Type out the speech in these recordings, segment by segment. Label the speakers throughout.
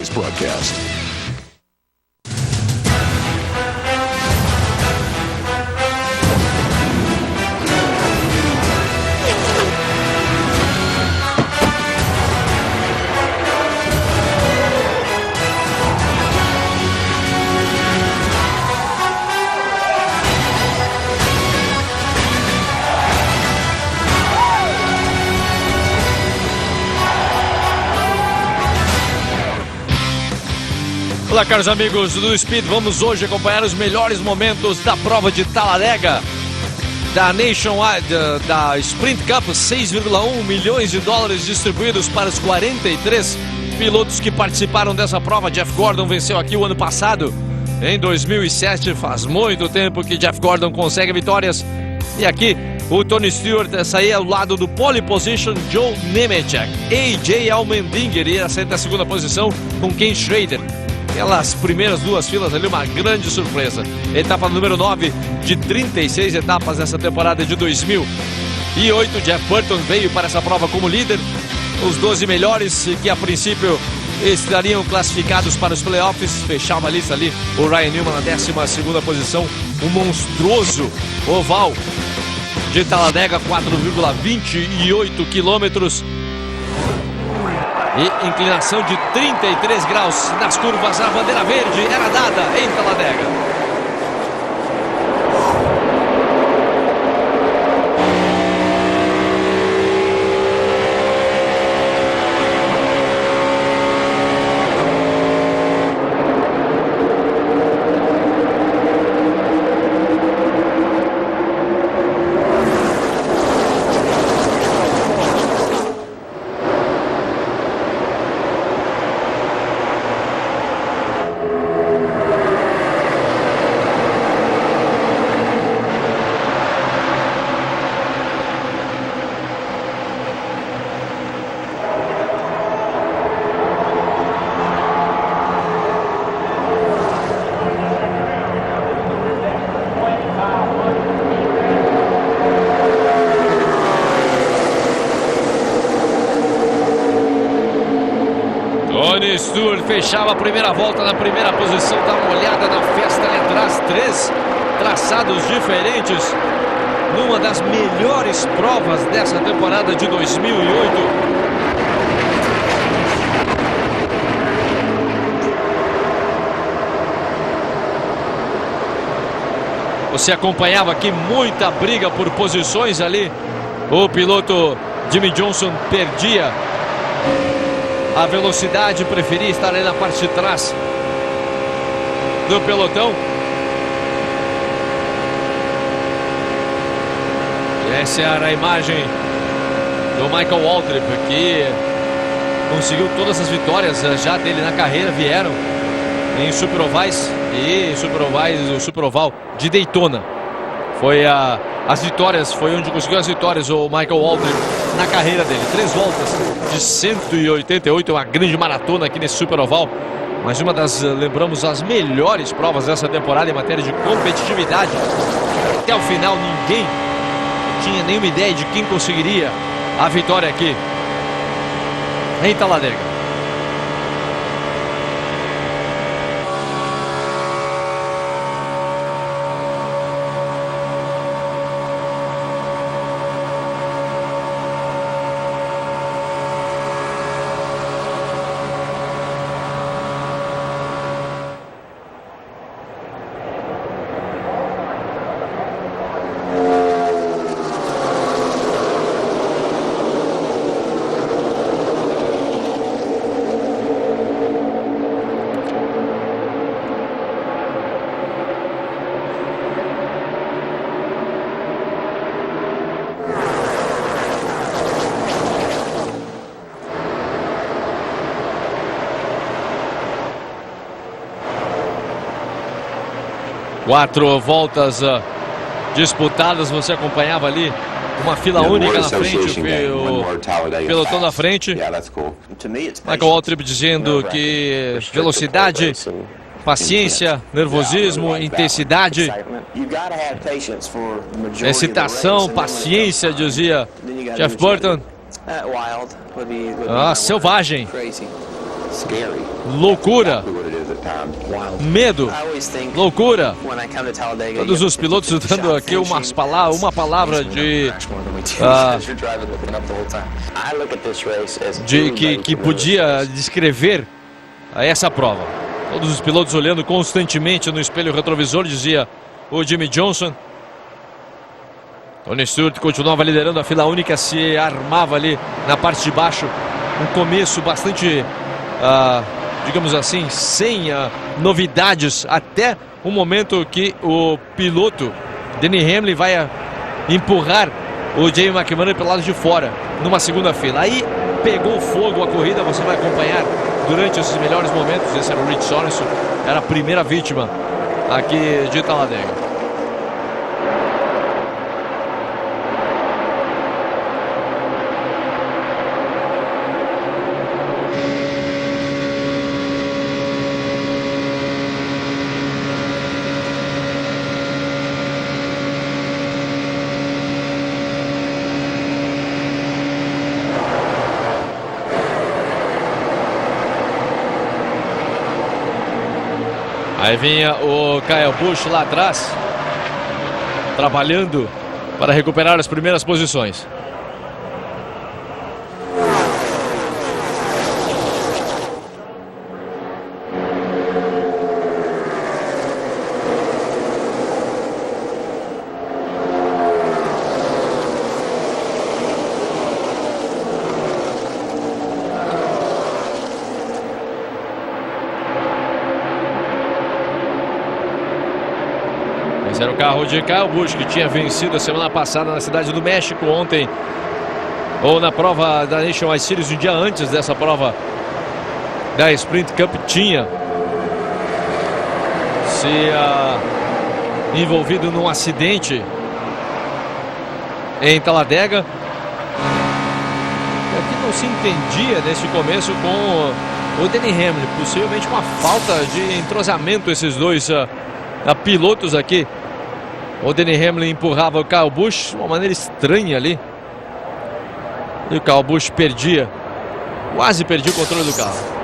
Speaker 1: broadcast.
Speaker 2: Olá, caros amigos do Speed, vamos hoje acompanhar os melhores momentos da prova de Talladega, da Nationwide, da Sprint Cup, 6,1 milhões de dólares distribuídos para os 43 pilotos que participaram dessa prova. Jeff Gordon venceu aqui o ano passado, em 2007, faz muito tempo que Jeff Gordon consegue vitórias. E aqui o Tony Stewart saía ao lado do pole position Joe Nemechek. AJ Allmendinger ia sair da segunda posição com Ken Schrader. Aquelas primeiras duas filas ali, uma grande surpresa. Etapa número 9 de 36 etapas nessa temporada de 2008. Jeff Burton veio para essa prova como líder. Os 12 melhores que a princípio estariam classificados para os playoffs. Fechava a lista ali o Ryan Newman na 12ª posição. Um monstruoso oval de Talladega, 4,28 quilômetros. E inclinação de 33 graus nas curvas. A bandeira verde era dada em Talladega. Tony Stewart fechava a primeira volta na primeira posição. Dá uma olhada na festa ali atrás. 3 traçados diferentes numa das melhores provas dessa temporada de 2008. Você acompanhava aqui muita briga por posições ali. O piloto Jimmie Johnson perdia a velocidade, preferia estar ali na parte de trás do pelotão. E essa era a imagem do Michael Waltrip, que conseguiu todas as vitórias já dele na carreira, vieram em Super Ovais e o Super Oval de Daytona. Foi as vitórias, foi onde conseguiu as vitórias o Michael Waltrip na carreira dele. 3 voltas de 188, uma grande maratona aqui nesse Super Oval. Mas uma das, lembramos, as melhores provas dessa temporada em matéria de competitividade. Até o final ninguém tinha nenhuma ideia de quem conseguiria a vitória aqui em Talladega. Quatro voltas disputadas, você acompanhava ali uma fila única na frente, o pelotão na frente. Michael Waltrip dizendo que velocidade, paciência, nervosismo, intensidade, excitação, paciência, dizia Jeff Burton. Selvagem. loucura, medo, loucura. Todos os pilotos usando aqui uma palavra de que podia descrever essa prova. Todos os pilotos olhando constantemente no espelho retrovisor, dizia o Jimmie Johnson. Tony Stewart continuava liderando a fila única, se armava ali na parte de baixo. Um começo bastante, digamos assim, sem novidades, até o momento que o piloto Denny Hamlin vai empurrar o Jamie McManus pelo lado de fora, numa segunda fila. Aí pegou fogo a corrida, você vai acompanhar durante esses melhores momentos. Esse era o Rich Sorenson, era a primeira vítima aqui de Talladega. Aí vinha o Kyle Busch lá atrás, trabalhando para recuperar as primeiras posições. Esse era o carro de Kyle Busch, que tinha vencido a semana passada na Cidade do México ontem, ou na prova da Nationwide Series um dia antes dessa prova da Sprint Cup, tinha se envolvido num acidente em Talladega. Aqui não se entendia nesse começo com o Denny Hamlin, possivelmente uma falta de entrosamento esses dois pilotos aqui. O Denny Hamlin empurrava o Kyle Busch de uma maneira estranha ali. E o Kyle Busch quase perdia o controle do carro.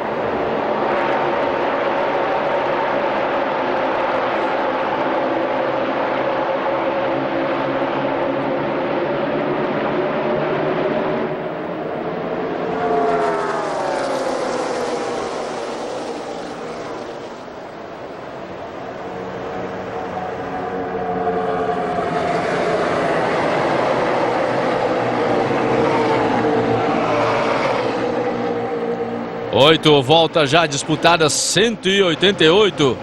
Speaker 2: Oito voltas já disputadas, 188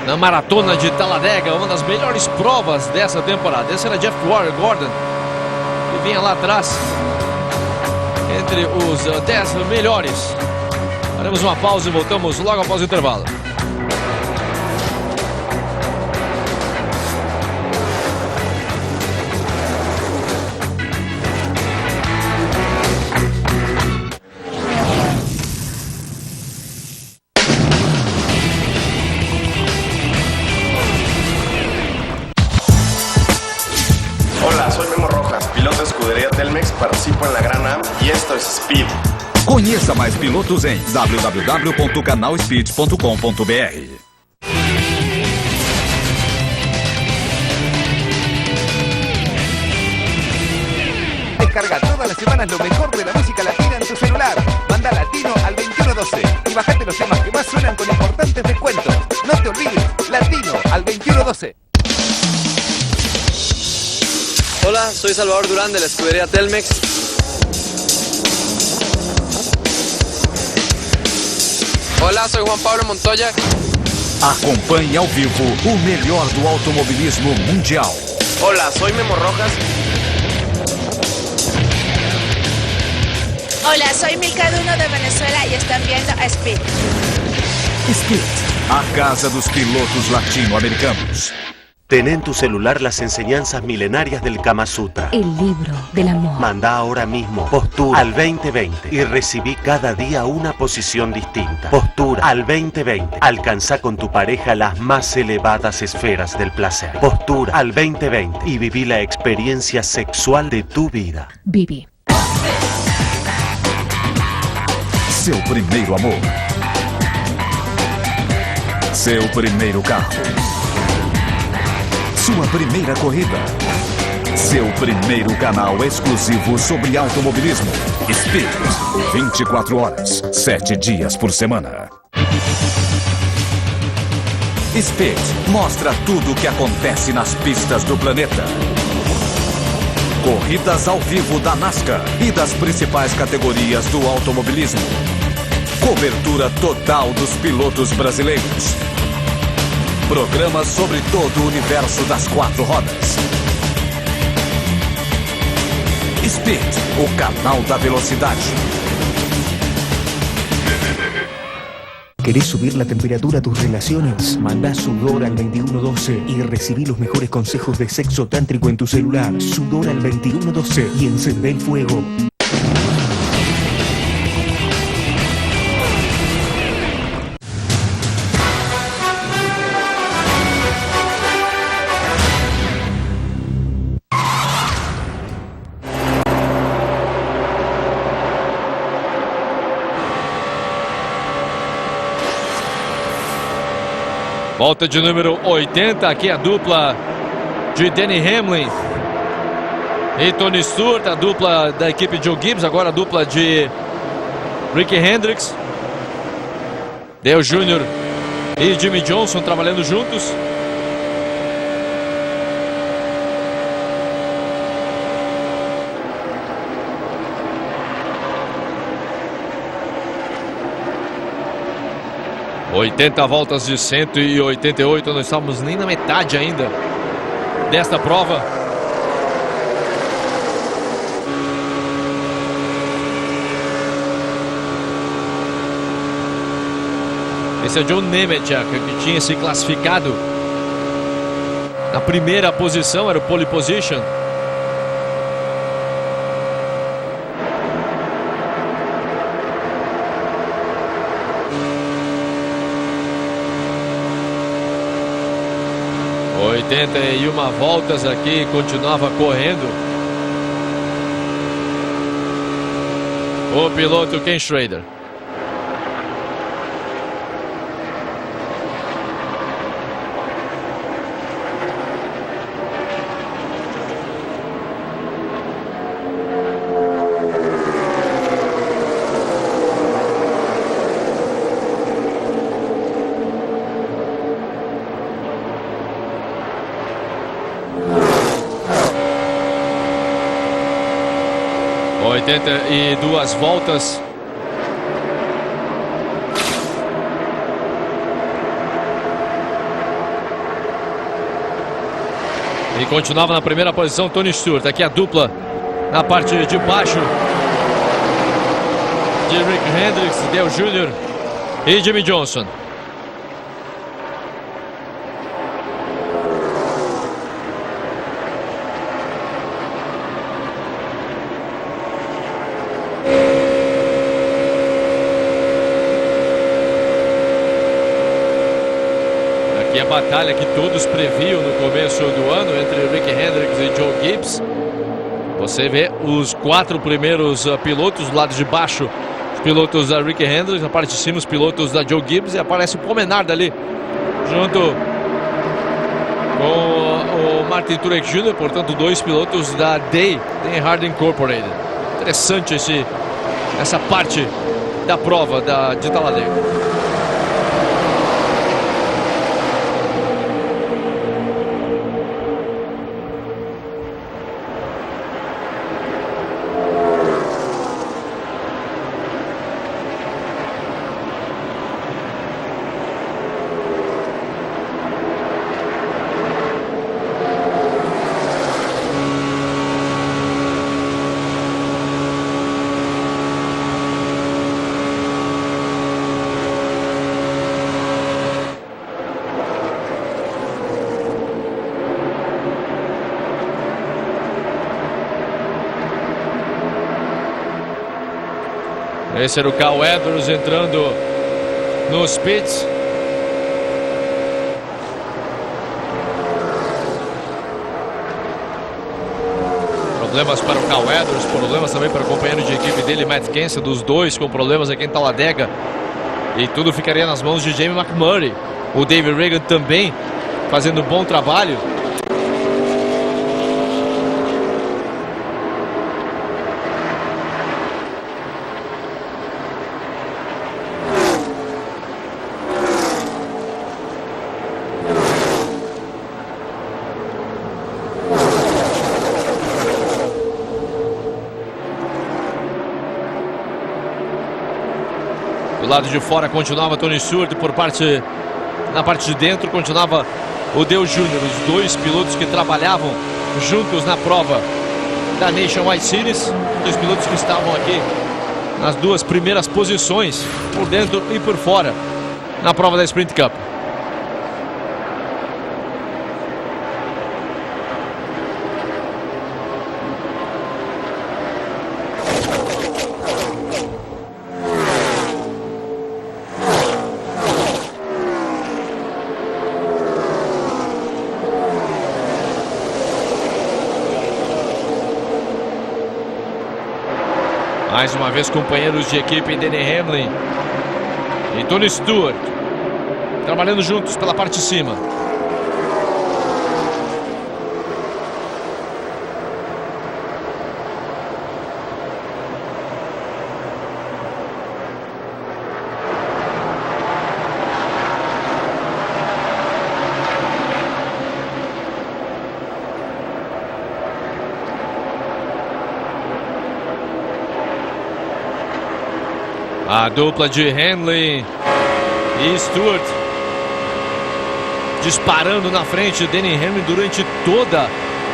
Speaker 2: na maratona de Talladega, uma das melhores provas dessa temporada. Esse era Jeff Gordon, que vinha lá atrás entre os 10 melhores. Faremos uma pausa e voltamos logo após o intervalo.
Speaker 1: Participo en la Gran Am y esto es Speed.
Speaker 3: Conheça mais pilotos em www.canalspeed.com.br.
Speaker 4: Descarga todas las semanas lo mejor de la música latina en tu celular. Manda Latino al 2112 y bajate los temas que más suenan con importantes descuentos. No te olvides, Latino al 2112.
Speaker 5: Hola, soy Salvador Durán de la escudería Telmex. Hola, soy Juan Pablo Montoya.
Speaker 3: Acompanhe ao vivo o melhor do automobilismo mundial.
Speaker 1: Hola, soy Memo Rojas.
Speaker 6: Hola, soy Milka Duno de Venezuela y están viendo a Speed.
Speaker 3: Speed, a casa dos pilotos latino-americanos.
Speaker 7: Ten en tu celular las enseñanzas milenarias del Kama Sutra.
Speaker 8: El libro del amor.
Speaker 7: Manda ahora mismo Postura al 2020 y recibí cada día una posición distinta. Postura al 2020. Alcanza con tu pareja las más elevadas esferas del placer. Postura al 2020 y viví la experiencia sexual de tu vida.
Speaker 8: Vivi.
Speaker 3: Seu primeiro amor. Seu primeiro carro. Sua primeira corrida. Seu primeiro canal exclusivo sobre automobilismo. Speed. 24 horas, 7 dias por semana. Speed mostra tudo o que acontece nas pistas do planeta. Corridas ao vivo da NASCAR e das principais categorias do automobilismo. Cobertura total dos pilotos brasileiros. Programas sobre todo o universo das 4 rodas. Speed, o canal da velocidade.
Speaker 8: ¿Querés subir la temperatura a tus relaciones? Mandá Sudor al 2112 y recibí los mejores consejos de sexo tántrico en tu celular. Sudor al 2112 y encendé el fuego.
Speaker 2: Volta de número 80, aqui a dupla de Denny Hamlin e Tony Stewart, a dupla da equipe Joe Gibbs, agora a dupla de Ricky Hendricks, Dale Jr. e Jimmy Johnson trabalhando juntos. ...80 voltas de 188, não estamos nem na metade ainda desta prova. Esse é John Nemechek, que tinha se classificado na primeira posição, era o pole position. E uma voltas aqui, continuava correndo o piloto Ken Schrader. E 2 voltas. E continuava na primeira posição Tony Stewart. Aqui a dupla na parte de baixo de Rick Hendricks, Dale Jr. e Jimmy Johnson. A batalha que todos previam no começo do ano entre Rick Hendricks e Joe Gibbs. Você vê os 4 primeiros pilotos do lado de baixo, os pilotos da Rick Hendricks, na parte de cima os pilotos da Joe Gibbs, e aparece o Pomenard ali junto com o Martin Truex Jr., portanto 2 pilotos da Day Hardy Incorporated. Interessante essa parte da prova de Talladega. Esse era o Carl Edwards entrando nos pits. Problemas para o Carl Edwards, problemas também para o companheiro de equipe dele, Matt Kenseth, dos dois com problemas aqui em Talladega. E tudo ficaria nas mãos de Jamie McMurray. O David Reagan também fazendo um bom trabalho. Do lado de fora continuava Tony Stewart, na parte de dentro continuava o Dale Jr., os dois pilotos que trabalhavam juntos na prova da Nationwide Series, dois pilotos que estavam aqui nas duas primeiras posições, por dentro e por fora, na prova da Sprint Cup. Mais uma vez, companheiros de equipe, Denny Hamlin e Tony Stewart trabalhando juntos pela parte de cima. A dupla de Hamlin e Stewart disparando na frente. Denny Hamlin durante toda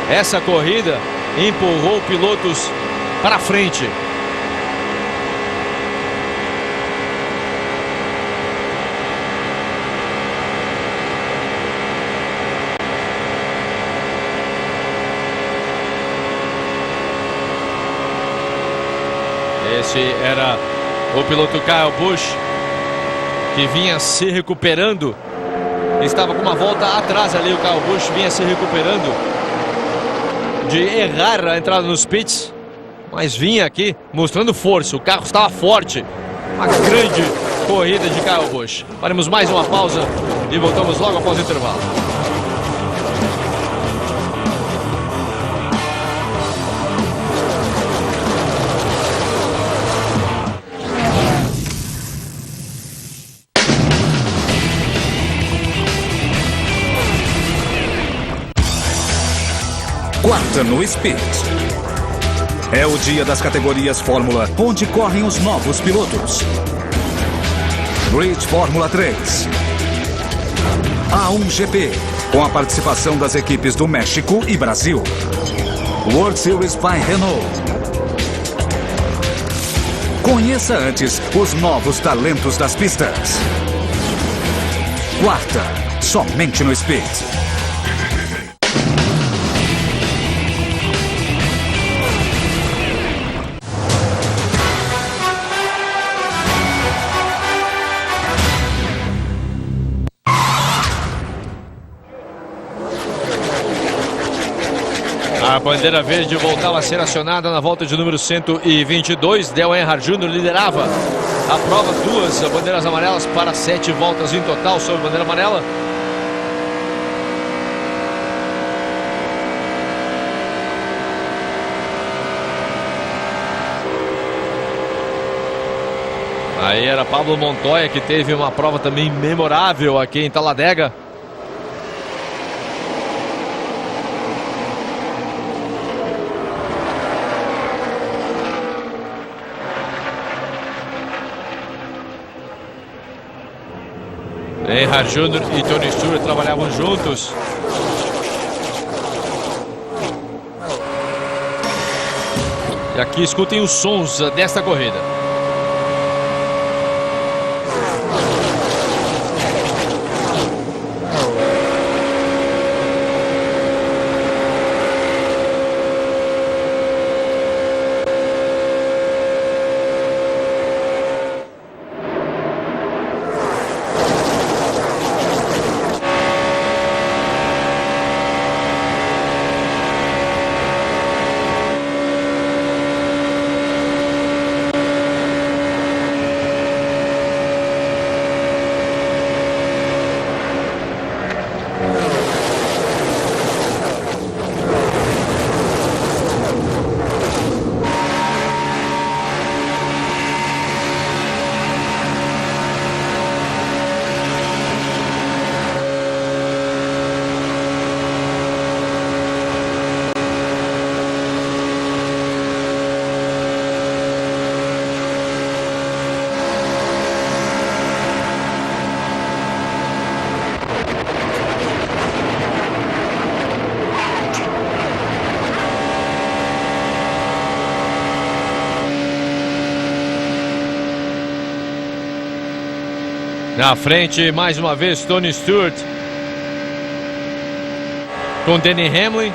Speaker 2: essa corrida empurrou pilotos para frente. Esse era o piloto Kyle Busch, que vinha se recuperando. Estava com uma volta atrás ali, o Kyle Busch vinha se recuperando de errar a entrada nos pits, mas vinha aqui mostrando força, o carro estava forte. Uma grande corrida de Kyle Busch. Faremos mais uma pausa e voltamos logo após o intervalo.
Speaker 3: Quarta no Speed. É o dia das categorias Fórmula, onde correm os novos pilotos. Grid Fórmula 3. A1GP, com a participação das equipes do México e Brasil. World Series by Renault. Conheça antes os novos talentos das pistas. Quarta, somente no Speed.
Speaker 2: A bandeira verde voltava a ser acionada na volta de número 122. Dale Earnhardt Jr. liderava a prova, duas bandeiras amarelas para 7 voltas em total sob bandeira amarela. Aí era Pablo Montoya, que teve uma prova também memorável aqui em Talladega. Earnhardt Jr. e Tony Stewart trabalhavam juntos. E aqui escutem os sons desta corrida. Na frente, mais uma vez, Tony Stewart com Denny Hamlin.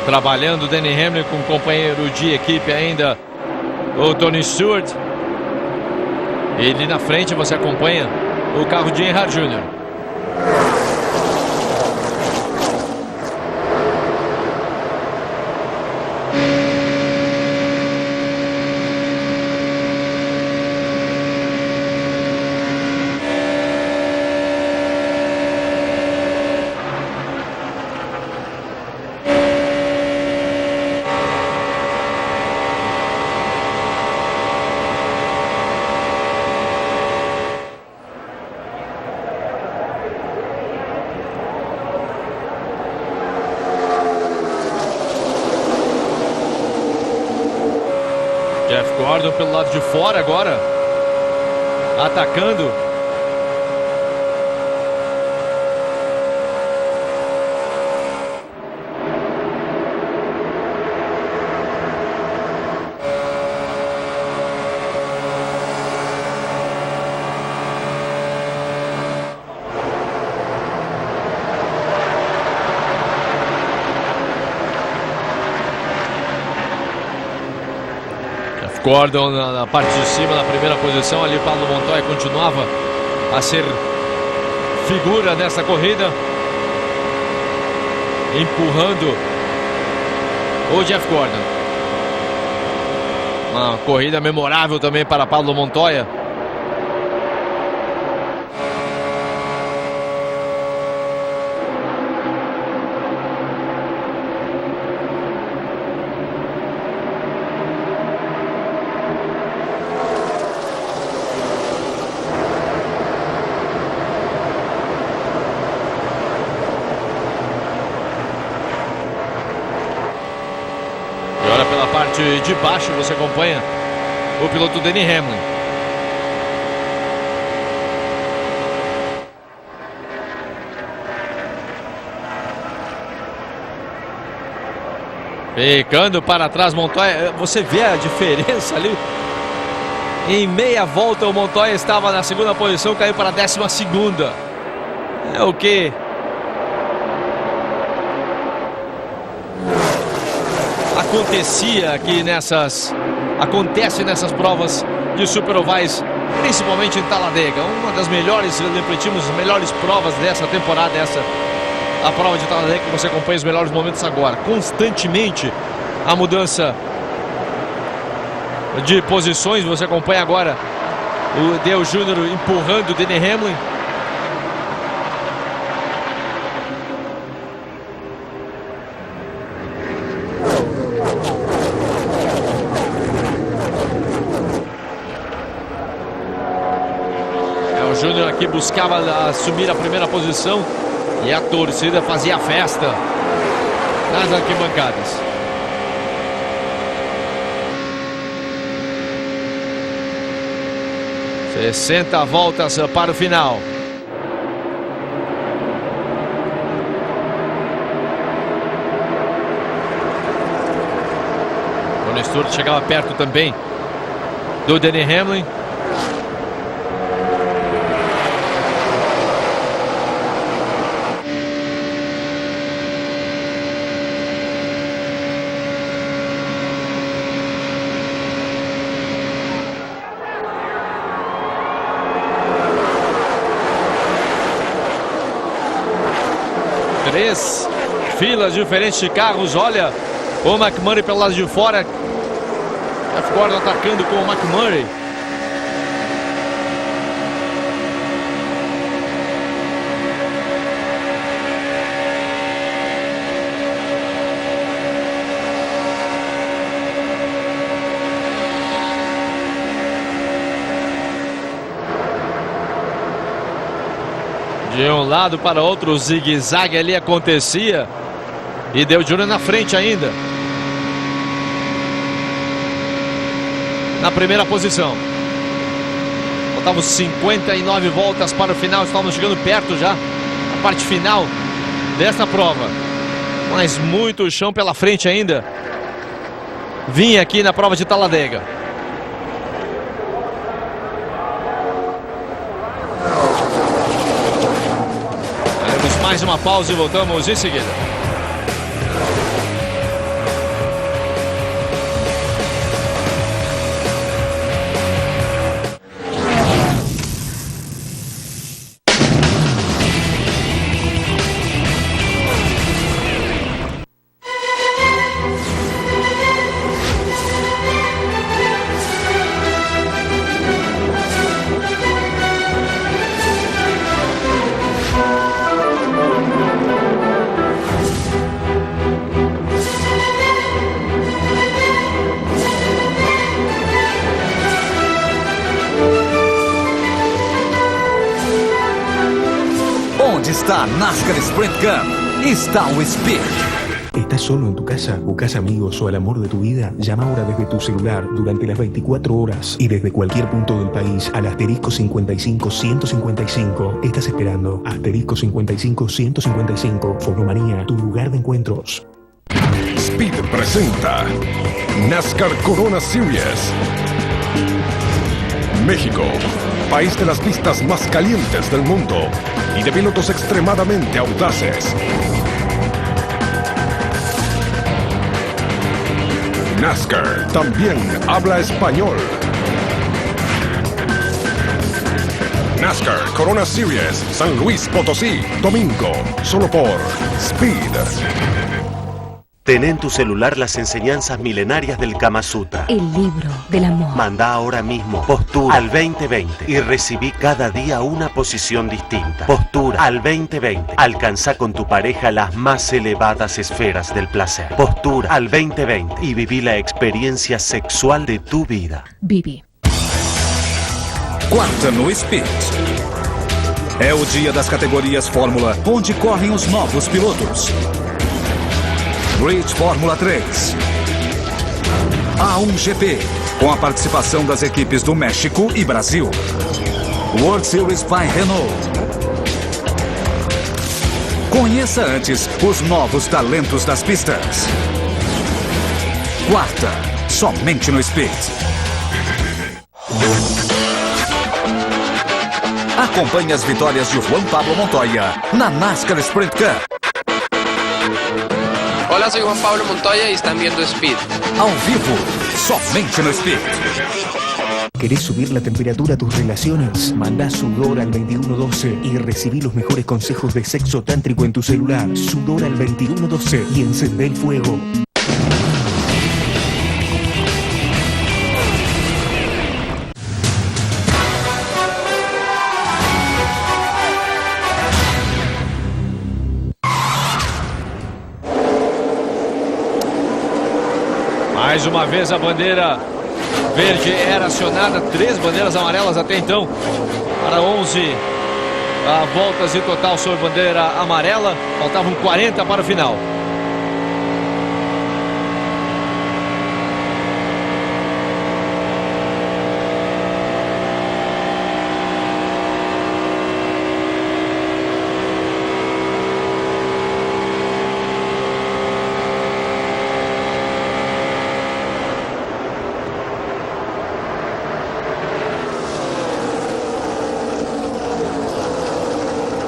Speaker 2: Trabalhando Denny Hamlin com o companheiro de equipe ainda, o Tony Stewart. Ele na frente, você acompanha o carro de Earnhardt Jr. Jeff Gordon pelo lado de fora agora, atacando. Gordon na parte de cima, na primeira posição. Ali Pablo Montoya continuava a ser figura nessa corrida, empurrando o Jeff Gordon. Uma corrida memorável também para Pablo Montoya. Pela parte de baixo você acompanha o piloto Denny Hamlin. Ficando para trás Montoya, você vê a diferença ali. Em meia volta o Montoya estava na segunda posição, caiu para a 12ª. É o que acontece nessas provas de Super Ovais, principalmente em Talladega. Uma das melhores, repetimos, as melhores provas dessa temporada, a prova de Talladega, que você acompanha os melhores momentos agora. Constantemente a mudança de posições, você acompanha agora o Dale Jr. empurrando o Denny Hamlin. O Júnior aqui buscava assumir a primeira posição e a torcida fazia festa nas arquibancadas. - 60 voltas para o final. O Stewart chegava perto também do Denny Hamlin. Três filas diferentes de carros. Olha o McMurray pelo lado de fora. Jeff Gordon atacando com o McMurray. De um lado para outro, o zigue-zague ali acontecia. E Dale Jr. na frente ainda. na primeira posição. Faltavam 59 voltas para o final, estávamos chegando perto já, a parte final desta prova. Mas muito chão pela frente ainda. Vinha aqui na prova de Talladega. Faremos mais uma pausa e voltamos em seguida.
Speaker 3: Onde está a NASCAR Sprint Cup? Está o Speed.
Speaker 8: ¿Estás solo en tu casa? ¿Buscas amigos o el amor de tu vida? Llama ahora desde tu celular durante las 24 horas y desde cualquier punto del país al asterisco 55 155. Estás esperando asterisco 55 155. Fonomanía, tu lugar de encuentros.
Speaker 9: Speed presenta NASCAR Corona Series. México, país de las pistas más calientes del mundo y de pilotos extremadamente audaces. NASCAR también habla español. NASCAR Corona Series, San Luis Potosí, domingo, solo por Speed.
Speaker 7: Ten en tu celular las enseñanzas milenarias del Kama Sutra.
Speaker 10: El libro del amor.
Speaker 7: Manda ahora mismo Postura al 2020 y recibí cada día una posición distinta. Postura al 2020. Alcanza con tu pareja las más elevadas esferas del placer. Postura al 2020 y viví la experiencia sexual de tu vida.
Speaker 10: Vivi.
Speaker 3: Quarta no Speed. É o dia das categorias Fórmula, onde correm os novos pilotos. Grid Fórmula 3. A1 GP, com a participação das equipes do México e Brasil. World Series by Renault. Conheça antes os novos talentos das pistas. Quarta, somente no Speed. Acompanhe as vitórias de Juan Pablo Montoya na NASCAR Sprint Cup.
Speaker 5: Hola, soy Juan Pablo Montoya y están viendo Speed.
Speaker 3: Ao vivo, somente no Speed.
Speaker 8: ¿Querés subir la temperatura a tus relaciones? Mandá Sudor al 2112 y recibí los mejores consejos de sexo tántrico en tu celular. Sudor al 2112 y encendé el fuego.
Speaker 2: Mais uma vez a bandeira verde era acionada, 3 bandeiras amarelas até então, para 11 voltas em total sobre bandeira amarela, faltavam 40 para o final.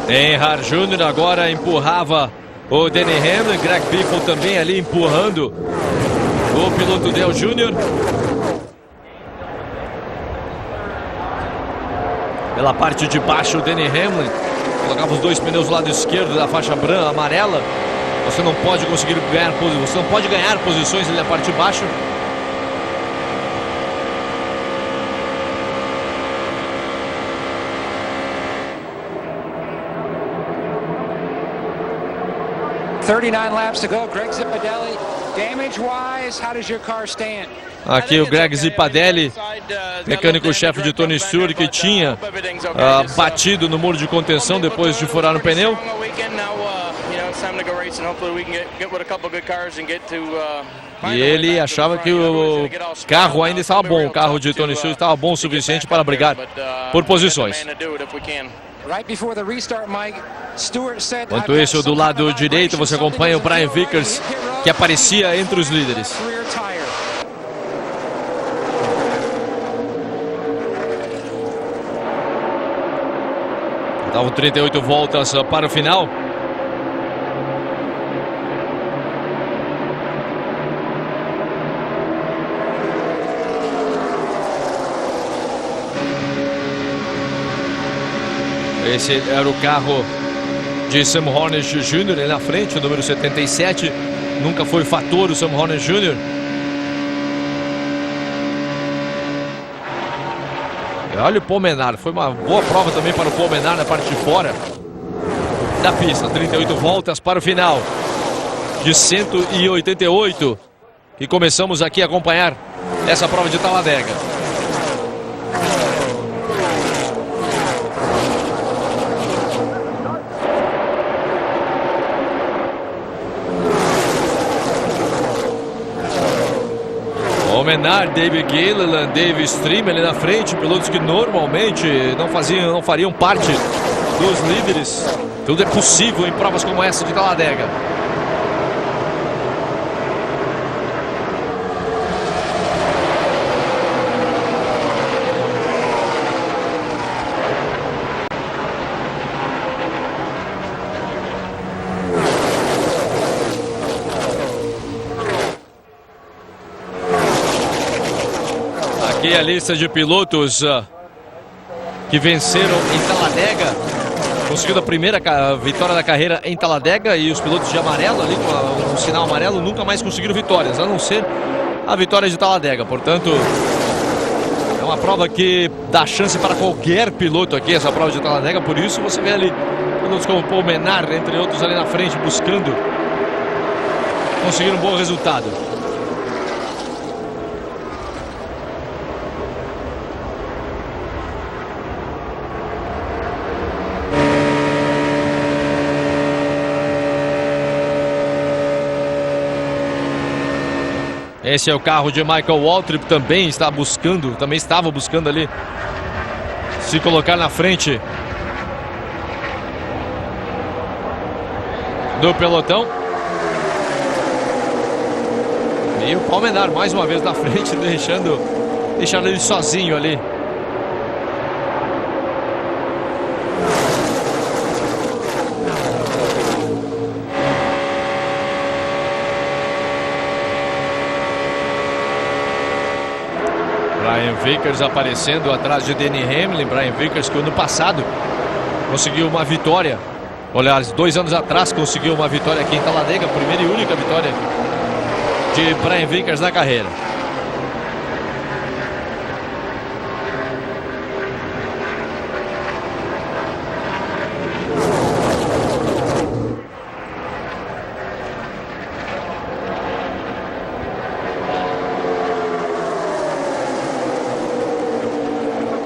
Speaker 2: Earnhardt Jr. agora empurrava o Denny Hamlin, Greg Biffle também ali empurrando o piloto Dale Jr. Pela parte de baixo o Denny Hamlin colocava os 2 pneus do lado esquerdo da faixa branca, amarela. Você não pode conseguir ganhar posições, você não pode ganhar posições ali na parte de baixo. Aqui o Greg Zipadelli, mecânico-chefe de Tony Stewart, que tinha batido no muro de contenção depois de furar o pneu. E ele achava que o carro ainda estava bom, o carro de Tony Stewart estava bom o suficiente para brigar por posições. Enquanto isso, do lado direito, você acompanha o Brian Vickers, que aparecia entre os líderes. Estavam 38 voltas para o final. Esse era o carro de Sam Hornish Jr. ali na frente, o número 77. Nunca foi fator o Sam Hornish Jr. E olha o Paul Menard, foi uma boa prova também para o Paul Menard na parte de fora da pista. 38 voltas para o final de 188 que começamos aqui a acompanhar essa prova de Talladega. Menard, David Gilliland, Dave Stream ali na frente, pilotos que normalmente não fariam parte dos líderes. Tudo é possível em provas como essa de Talladega. Aqui a lista de pilotos que venceram em Talladega, conseguindo a primeira vitória da carreira em Talladega, e os pilotos de amarelo ali, com um sinal amarelo, nunca mais conseguiram vitórias, a não ser a vitória de Talladega. Portanto, é uma prova que dá chance para qualquer piloto aqui, essa prova de Talladega. Por isso você vê ali pilotos como Paul Menard, entre outros, ali na frente, buscando conseguir um bom resultado. Esse é o carro de Michael Waltrip, também estava buscando ali se colocar na frente do pelotão. E o Paul Menard mais uma vez na frente, deixando ele sozinho ali. Brian Vickers aparecendo atrás de Denny Hamlin. Brian Vickers que ano passado conseguiu uma vitória. Aliás, 2 anos atrás conseguiu uma vitória aqui em Talladega. Primeira e única vitória de Brian Vickers na carreira.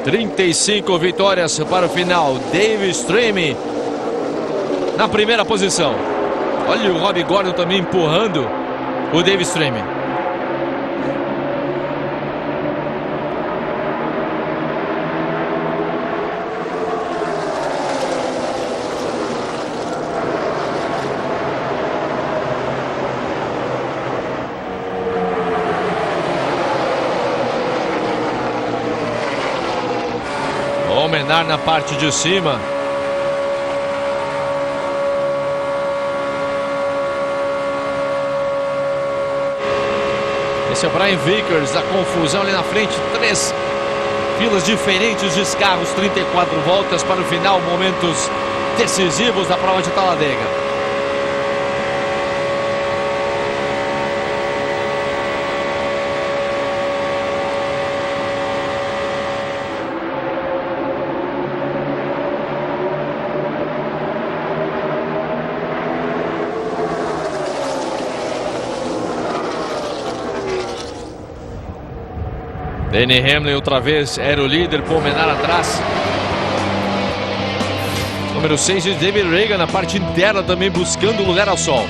Speaker 2: (35 vitórias para o final. Dave Stream na primeira posição. Olha o Robbie Gordon também empurrando o Dave Stream. O Menard na parte de cima. Esse é o Brian Vickers, a confusão ali na frente. 3 filas diferentes de carros, 34 voltas para o final, momentos decisivos da prova de Talladega. Denny Hamlin outra vez era o líder, Paul Menard atrás. Número 6, David Reagan na parte interna também buscando lugar ao sol.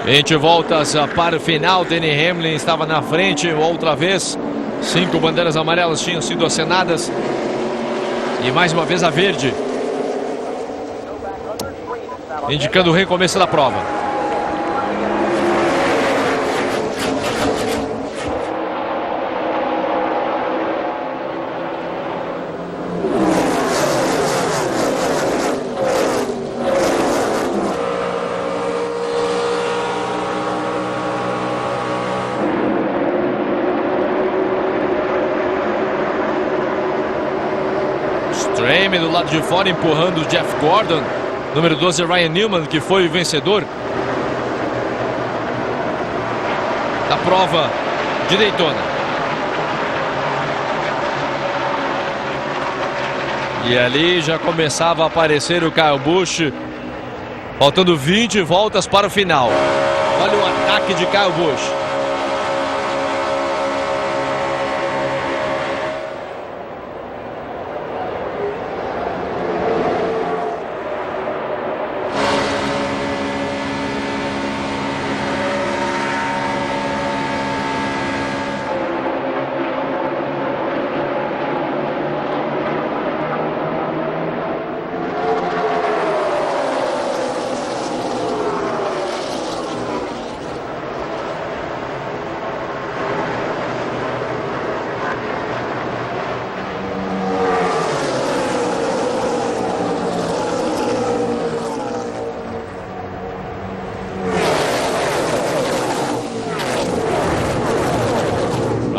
Speaker 2: Vinte voltas para o final. Denny Hamlin estava na frente outra vez. 5 bandeiras amarelas tinham sido acenadas. E mais uma vez a verde, indicando o recomeço da prova. Strame do lado de fora empurrando o Jeff Gordon. Número 12, Ryan Newman, que foi o vencedor da prova de Daytona. E ali já começava a aparecer o Kyle Busch, faltando 20 voltas para o final. Olha o ataque de Kyle Busch.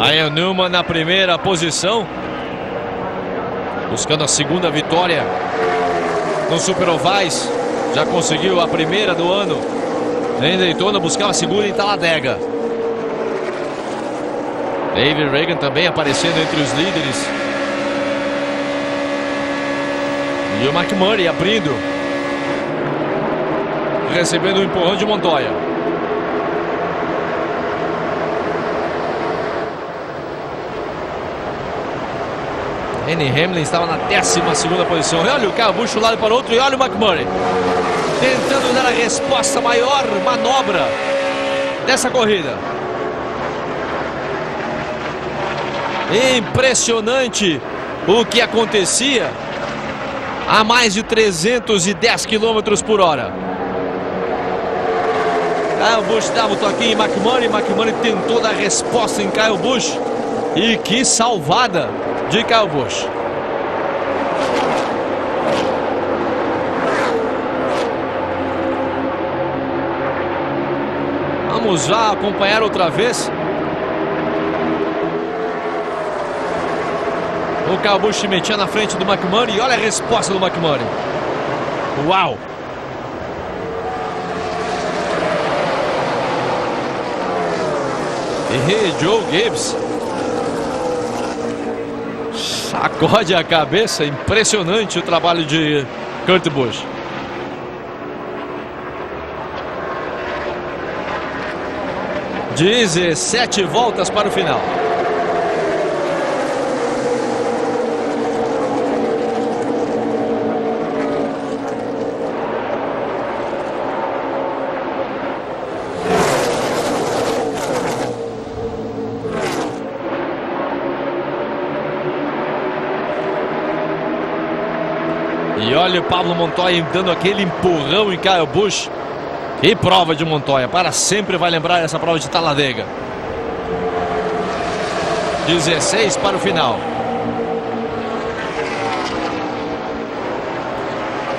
Speaker 2: Ryan Newman na primeira posição, buscando a segunda vitória no Super Ovais. Já conseguiu a primeira do ano em Daytona, buscava a segunda em Talladega. David Reagan também aparecendo entre os líderes. E o McMurray abrindo, recebendo o empurrão de Montoya. Denny Hamlin estava na 12ª posição. E olha o Kyle Busch de um lado para o outro. E olha o McMurray tentando dar a resposta, maior manobra dessa corrida. Impressionante o que acontecia a mais de 310 km por hora. Kyle Busch dava o toquinho em McMurray. McMurray tentou dar resposta em Kyle Busch. E que salvada de Kyle Busch. Vamos já acompanhar outra vez o Kyle Busch metia na frente do McMurray. E olha a resposta do McMurray. Uau! E Joe Gibbs sacode a cabeça. Impressionante o trabalho de Kurt Busch. (17 voltas para o final. E olha o Pablo Montoya dando aquele empurrão em Kyle Busch. E prova de Montoya, para sempre vai lembrar essa prova de Talladega. 16 para o final.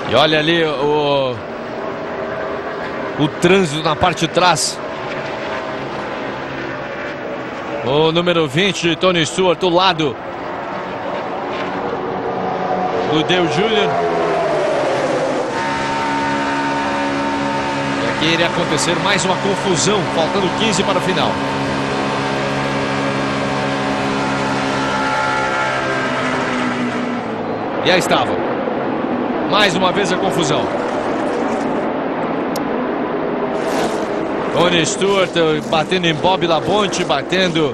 Speaker 2: E olha ali o trânsito na parte de trás. O número 20 de Tony Stewart do lado do Dale Jr. E aqui iria acontecer mais uma confusão, faltando 15 para o final. E aí estava. Mais uma vez a confusão. Tony Stewart batendo em Bob Labonte, batendo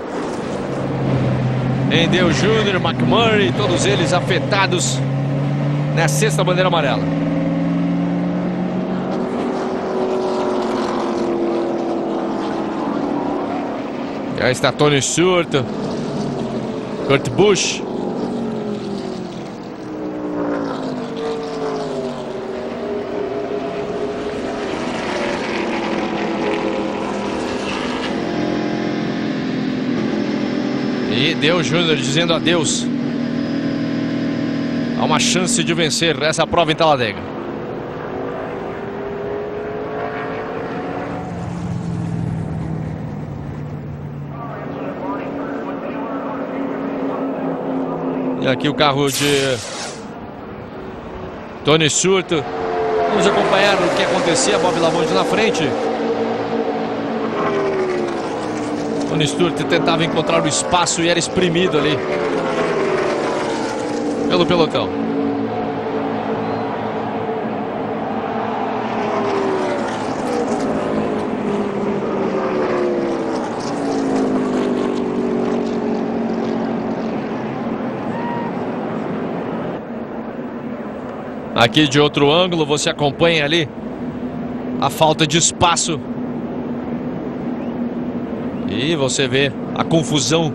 Speaker 2: Endel Jr., McMurray, todos eles afetados na sexta bandeira amarela. Já está Tony Stewart, Kurt Busch. E Dale Jr. dizendo adeus a uma chance de vencer essa prova em Talladega. E aqui o carro de Tony Stewart. Vamos acompanhar o que acontecia. Bob LaMonte na frente. Tony Stewart tentava encontrar o espaço e era espremido ali pelo pelotão. Aqui de outro ângulo você acompanha ali a falta de espaço. E você vê a confusão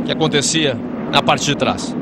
Speaker 2: que acontecia na parte de trás.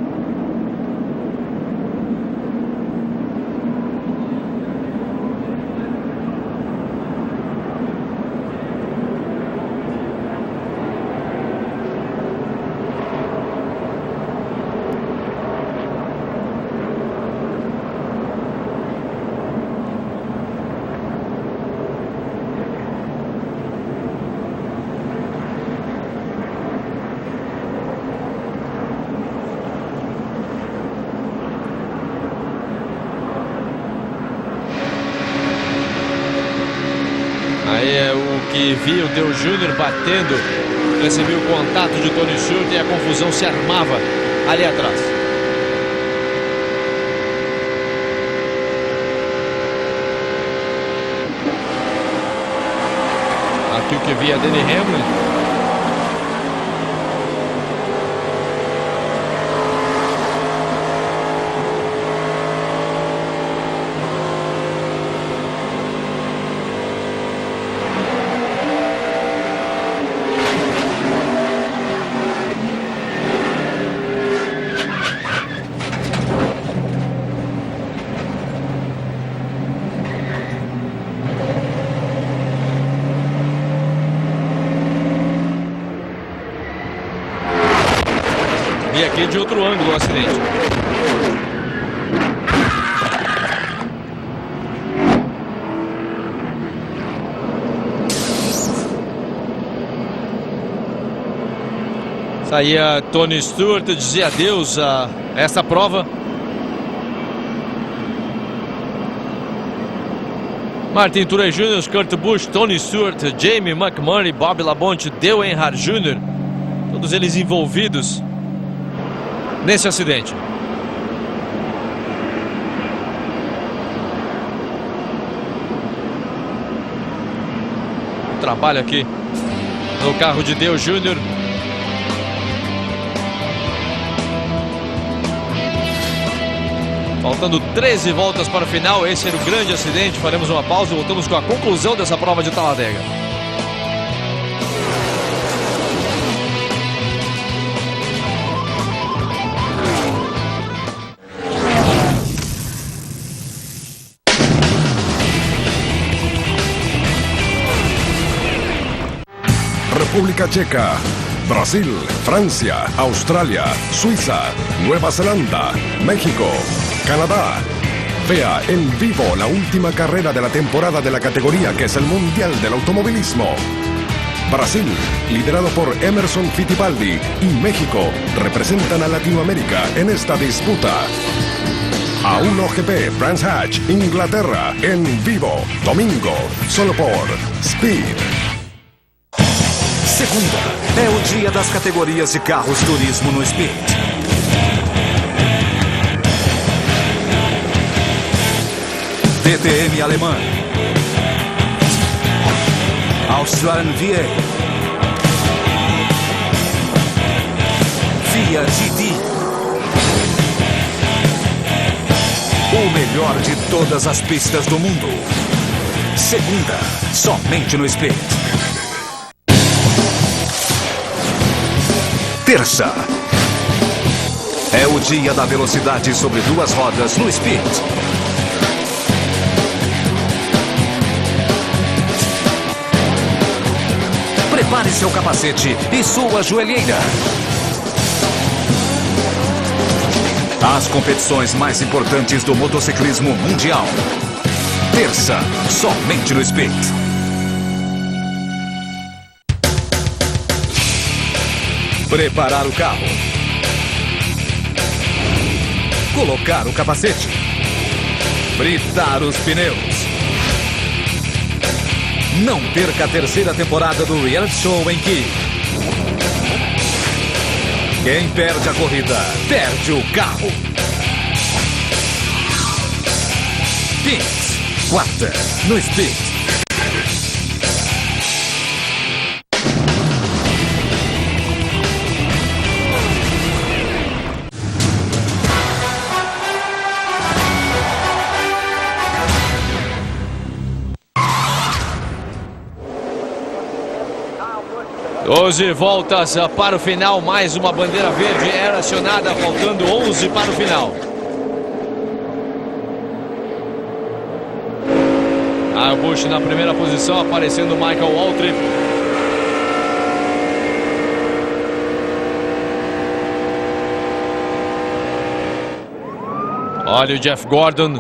Speaker 2: Aí é o que viu o Dale Jr. batendo, recebeu o contato de Tony Stewart e a confusão se armava ali atrás. Aqui o que via Denny Hamlin. E aqui de outro ângulo o acidente. Saía Tony Stewart, dizia adeus a essa prova. Martin Truex Jr., Kurt Busch, Tony Stewart, Jamie McMurray, Bob LaBonte, Dale Earnhardt Jr., todos eles envolvidos nesse acidente. Trabalho aqui no carro de Dale Jr. Faltando 13 voltas para o final. Esse era o grande acidente. Faremos uma pausa e voltamos com a conclusão dessa prova de Talladega.
Speaker 9: República Checa, Brasil, Francia, Australia, Suiza, Nueva Zelanda, México, Canadá. Vea en vivo la última carrera de la temporada de la categoría que es el Mundial del Automovilismo. Brasil, liderado por Emerson Fittipaldi, y México representan a Latinoamérica en esta disputa. A1 GP Brands Hatch, Inglaterra, en vivo, domingo, solo por Speed.
Speaker 3: Segunda, é o dia das categorias de carros turismo no Speed. DTM alemã, Australian VA, FIA GT. O melhor de todas as pistas do mundo. Segunda, somente no Speed. Terça, é o dia da velocidade sobre duas rodas no Speed. Prepare seu capacete e sua joelheira. As competições mais importantes do motociclismo mundial. Terça, somente no Speed. Preparar o carro. Colocar o capacete. Fritar os pneus. Não perca a terceira temporada do reality show em que quem perde a corrida, perde o carro. Pins, quarta, no Speed.
Speaker 2: Doze voltas para o final, mais uma bandeira verde era acionada, faltando 11 para o final. Kyle Busch na primeira posição, aparecendo Michael Waltrip. Olha o Jeff Gordon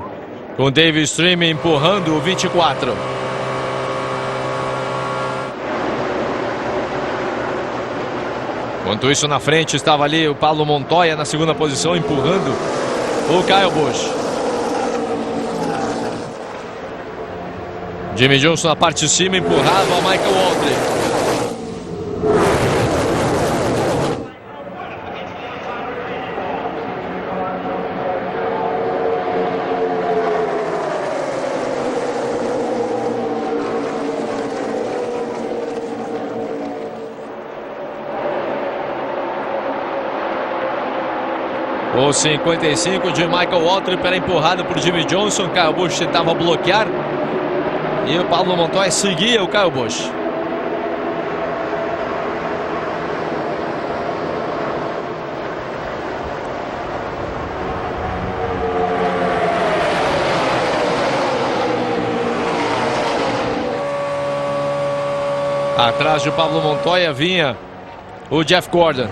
Speaker 2: com Dave Stream empurrando o 24. Enquanto isso, na frente estava ali o Pablo Montoya na segunda posição, empurrando o Kyle Busch. Jimmy Johnson na parte de cima empurrava o Michael Waltrip. O 55 de Michael Waltrip era empurrado por Jimmy Johnson. Kyle Busch tentava bloquear e o Pablo Montoya seguia o Kyle Busch. Atrás de Pablo Montoya vinha o Jeff Gordon.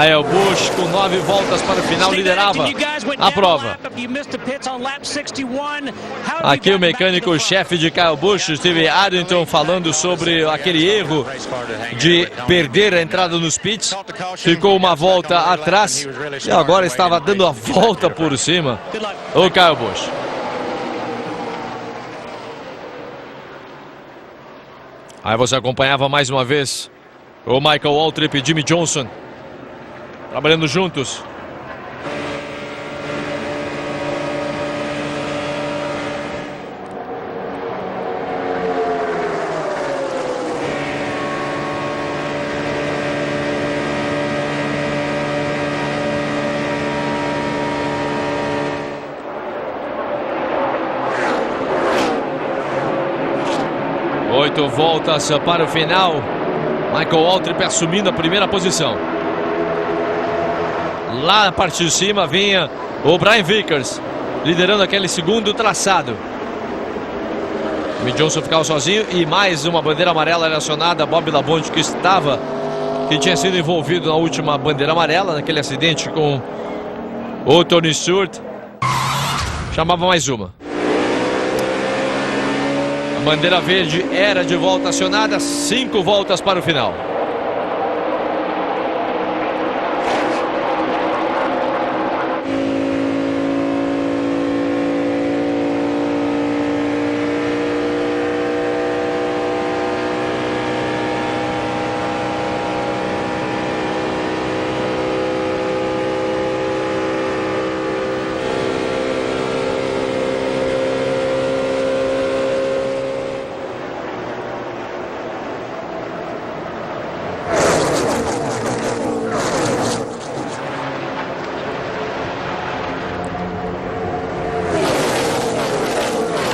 Speaker 2: Kyle Busch com 9 voltas para o final liderava a prova. Aqui o mecânico-chefe de Kyle Busch, Steve Addington, falando sobre aquele erro de perder a entrada nos pits. Ficou uma volta atrás e agora estava dando a volta por cima o Kyle Busch. Aí você acompanhava mais uma vez o Michael Waltrip e Jimmy Johnson trabalhando juntos. Oito voltas para o final. Michael Waltrip assumindo a primeira posição. Lá na parte de cima vinha o Brian Vickers, liderando aquele segundo traçado. Jimmy Johnson ficava sozinho e mais uma bandeira amarela era acionada. Bob Labonte, que tinha sido envolvido na última bandeira amarela, naquele acidente com o Tony Stewart, chamava mais uma. A bandeira verde era de volta acionada, 5 voltas para o final.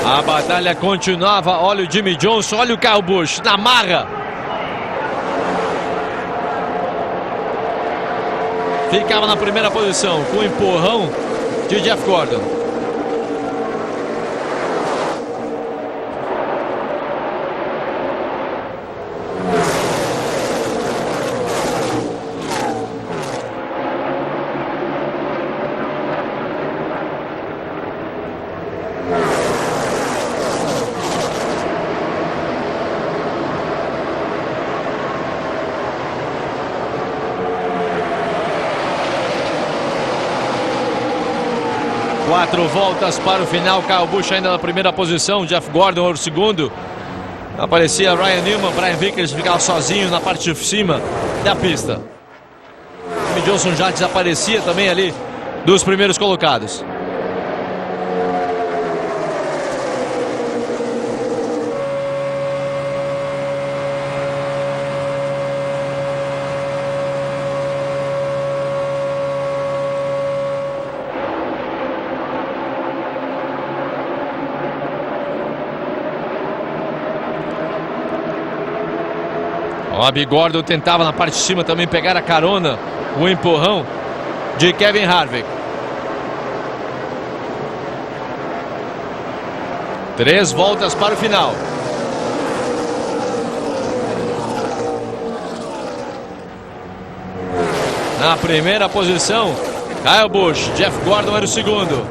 Speaker 2: A batalha continuava. Olha o Jimmy Johnson, olha o Kyle Busch na marra. Ficava na primeira posição com o empurrão de Jeff Gordon. Quatro voltas para o final. Kyle Busch ainda na primeira posição. Jeff Gordon era o segundo. Aparecia Ryan Newman. Brian Vickers ficava sozinho na parte de cima da pista. Jimmy Johnson já desaparecia também ali dos primeiros colocados. Bob Gordon tentava na parte de cima também pegar a carona, o empurrão de Kevin Harvick. 3 voltas para o final. Na primeira posição, Kyle Busch. Jeff Gordon era o segundo.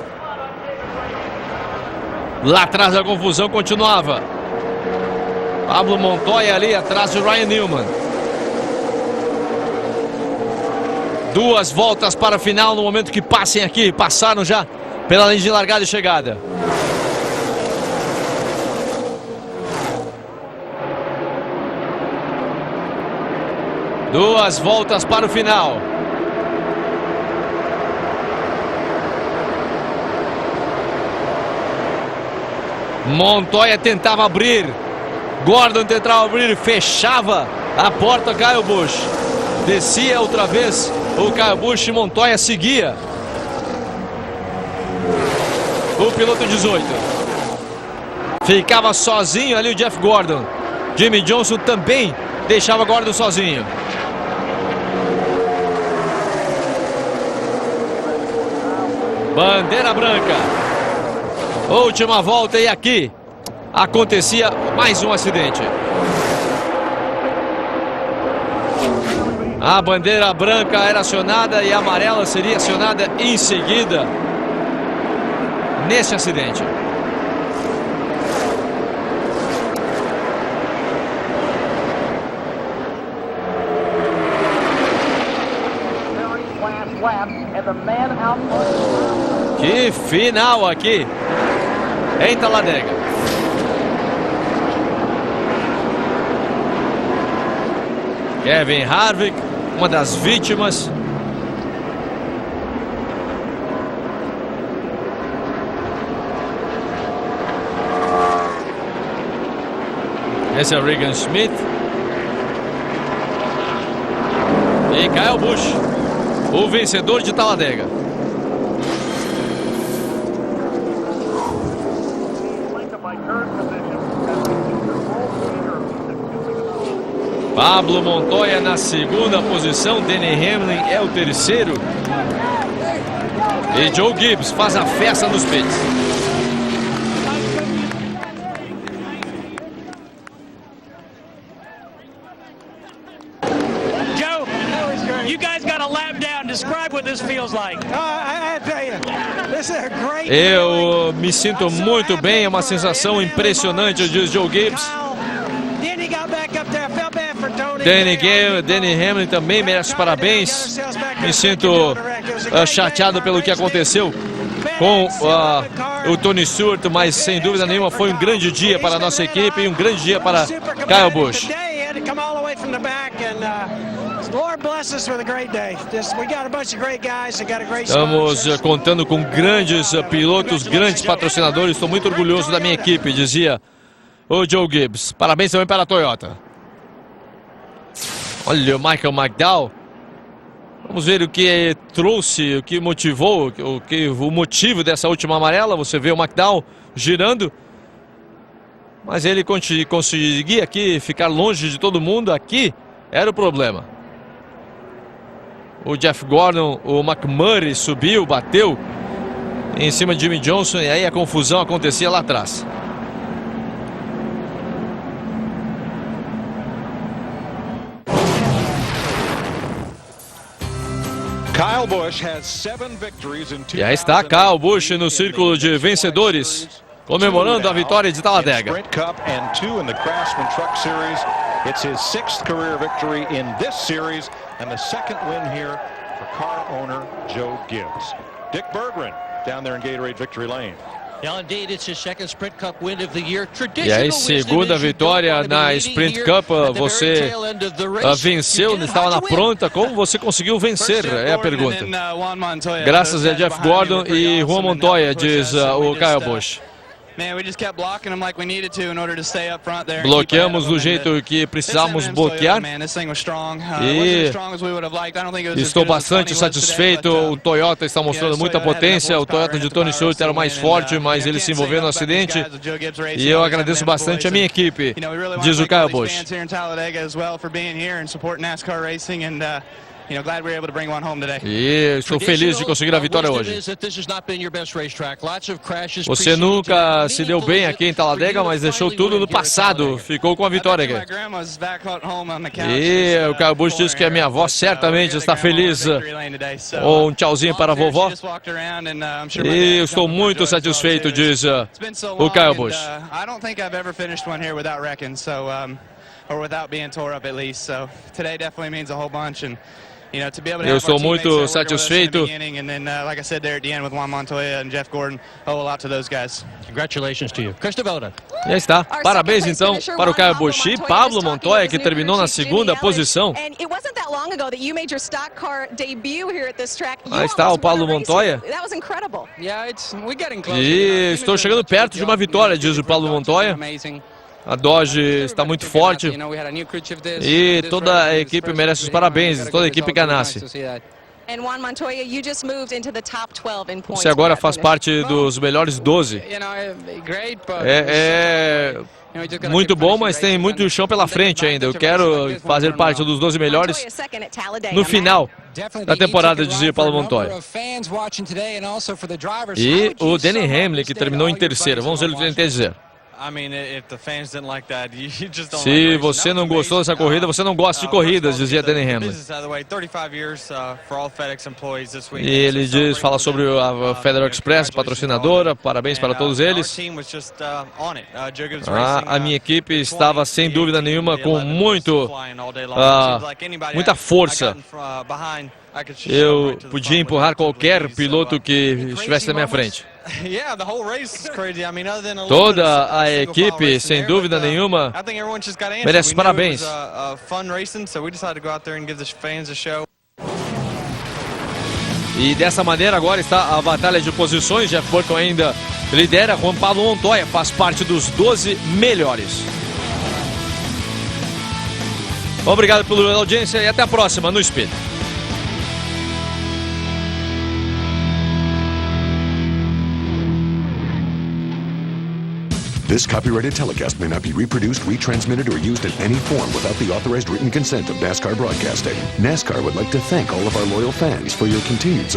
Speaker 2: Lá atrás a confusão continuava. Pablo Montoya ali atrás de Ryan Newman. 2 voltas para o final no momento que passem aqui. Passaram já pela linha de largada e chegada. Duas voltas para o final. Montoya tentava abrir. Gordon tentava abrir e fechava a porta. Kyle Busch descia outra vez. O Kyle Busch e Montoya seguia. O piloto 18 ficava sozinho ali, o Jeff Gordon. Jimmy Johnson também deixava Gordon sozinho. Bandeira branca. Última volta e aqui acontecia mais um acidente. A bandeira branca era acionada e a amarela seria acionada em seguida nesse acidente. Que final aqui em Talladega. Kevin Harvick, uma das vítimas. Esse é o Regan Smith. E Kyle Busch, o vencedor de Talladega. Pablo Montoya na segunda posição, Denny Hamlin é o terceiro. E Joe Gibbs faz a festa nos pits.
Speaker 10: Joe, you guys got a lap down. Describe what this feels like. I tell you, this is a great.
Speaker 2: Eu me sinto muito bem, é uma sensação impressionante, diz Joe Gibbs. Denny Hamlin também merece parabéns. Me sinto chateado pelo que aconteceu com o Tony Stewart, mas sem dúvida nenhuma foi um grande dia para a nossa equipe e um grande dia para Kyle Busch. Estamos contando com grandes pilotos, grandes patrocinadores. Estou muito orgulhoso da minha equipe, dizia o Joe Gibbs. Parabéns também para a Toyota. Olha o Michael McDowell. Vamos ver o que trouxe, o que motivou, o motivo dessa última amarela. Você vê o McDowell girando Mas ele conseguia aqui ficar longe de todo mundo. Aqui era o problema. O Jeff Gordon, o McMurray subiu, bateu em cima de Jimmy Johnson e aí a confusão acontecia lá atrás. E aí está Kyle Busch no círculo de vencedores, comemorando a vitória de Talladega.
Speaker 11: It's his 6th career victory in this series and the second win here for car owner Joe Gibbs. Dick Berggren down there in Gatorade Victory Lane.
Speaker 2: E aí, segunda vitória na Sprint Cup, você venceu, estava na pronta, como você conseguiu vencer? É a pergunta. Graças a Jeff Gordon e Juan Montoya, diz o Kyle Busch. Bloqueamos do jeito que precisávamos bloquear e estou bastante satisfeito. O Toyota está mostrando muita potência. O Toyota de Tony Stewart era o mais forte, mas ele se envolveu no acidente e eu agradeço bastante a minha equipe, diz o Kyle Busch. E estou feliz de conseguir a vitória hoje. Você nunca se deu bem aqui em Talladega, mas deixou tudo no passado. Ficou com a vitória aqui. E o Kyle Busch disse que a minha avó certamente está feliz. Um tchauzinho para a vovó. E estou muito satisfeito, diz o Kyle Busch. Eu estou muito satisfeito. E aí está. Parabéns então para o Kyle Busch e Pablo Montoya, que terminou na segunda posição. Aí está o Pablo Montoya. E estou chegando perto de uma vitória, diz o Pablo Montoya. A Dodge está muito forte e toda a equipe merece os parabéns, toda a equipe ganassi. Você agora faz parte dos melhores 12. É muito bom, mas tem muito chão pela frente ainda. Eu quero fazer parte dos 12 melhores no final da temporada, dizia Paulo Montoya. E o Denny Hamlin, que terminou em terceiro. Vamos ver o que ele tem a dizer. Se você não gostou dessa corrida, você não gosta de corridas, dizia Denny Hamlin. E ele fala sobre a Federal Express, patrocinadora, parabéns para todos eles. A minha equipe estava sem dúvida nenhuma com muita força. Eu podia empurrar qualquer piloto que estivesse na minha frente. Toda a equipe, sem dúvida nenhuma, merece parabéns. E dessa maneira agora está a batalha de posições. Jeff Burton ainda lidera. Juan Pablo Montoya faz parte dos 12 melhores. Obrigado pela audiência e até a próxima no Speed.
Speaker 9: This copyrighted telecast may not be reproduced, retransmitted, or used in any form without the authorized written consent of NASCAR Broadcasting. NASCAR would like to thank all of our loyal fans for your continued support.